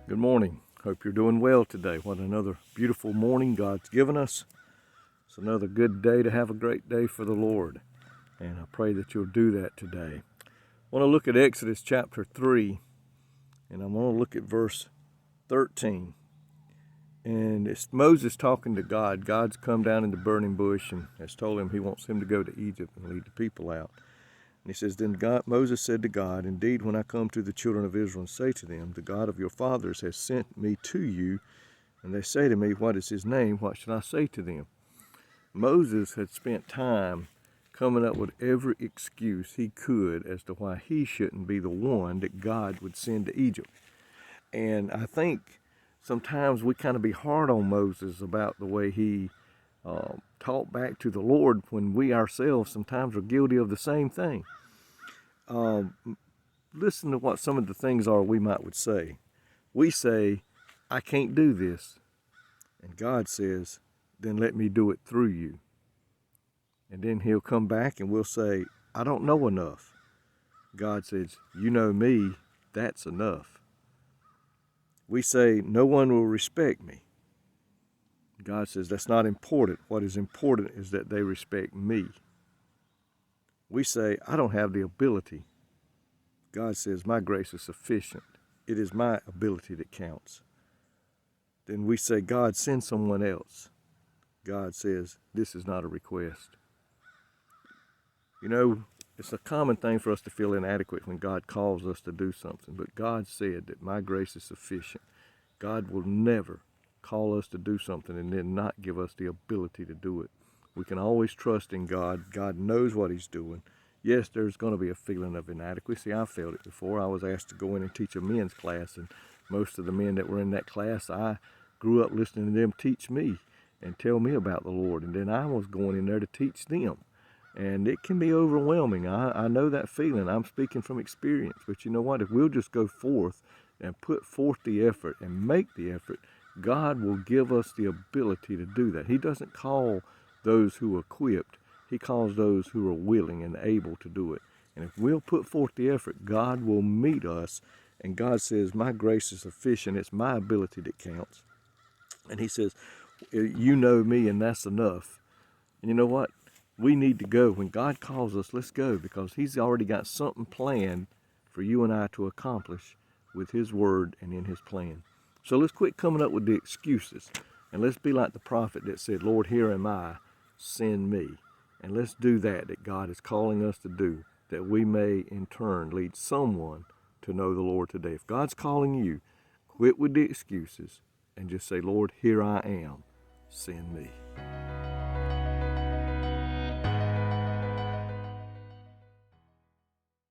Good morning. Hope you're doing well today. What another beautiful morning God's given us. It's another good day to have a great day for the Lord. And I pray that you'll do that today. I want to look at Exodus chapter 3, and I want to look at verse 13. And it's Moses talking to God. God's come down in the burning bush and has told him he wants him to go to Egypt and lead the people out. And he says, Then Moses said to God, Indeed, when I come to the children of Israel and say to them, The God of your fathers has sent me to you, and they say to me, What is his name? What should I say to them? Moses had spent time coming up with every excuse he could as to why he shouldn't be the one that God would send to Egypt. And I think sometimes we kind of be hard on Moses about the way he talked back to the Lord when we ourselves sometimes are guilty of the same thing. Listen to what some of the things are we would say. We say, I can't do this. And God says, then let me do it through you. And then he'll come back and we'll say, I don't know enough. God says, you know me, that's enough. We say, no one will respect me. God says, that's not important. What is important is that they respect me. We say, I don't have the ability. God says, my grace is sufficient. It is my ability that counts. Then we say, God, send someone else. God says, this is not a request. You know, it's a common thing for us to feel inadequate when God calls us to do something. But God said that my grace is sufficient. God will never call us to do something and then not give us the ability to do it. We can always trust in God. God knows what he's doing. Yes, there's going to be a feeling of inadequacy. I felt it before. I was asked to go in and teach a men's class, and most of the men that were in that class, I grew up listening to them teach me and tell me about the Lord, and then I was going in there to teach them. And it can be overwhelming. I know that feeling. I'm speaking from experience. But you know what? If we'll just go forth and put forth the effort and make the effort, God will give us the ability to do that. He doesn't call those who are equipped. He calls those who are willing and able to do it. And if we'll put forth the effort, God will meet us. And God says, my grace is sufficient. It's my ability that counts. And he says, you know me, and that's enough. And you know what? We need to go. When God calls us, let's go, because he's already got something planned for you and I to accomplish with his word and in his plan. So let's quit coming up with the excuses, and let's be like the prophet that said, Lord, here am I, send me. And let's do that God is calling us to do, that we may in turn lead someone to know the Lord today. If God's calling you, quit with the excuses and just say, Lord, here I am, send me.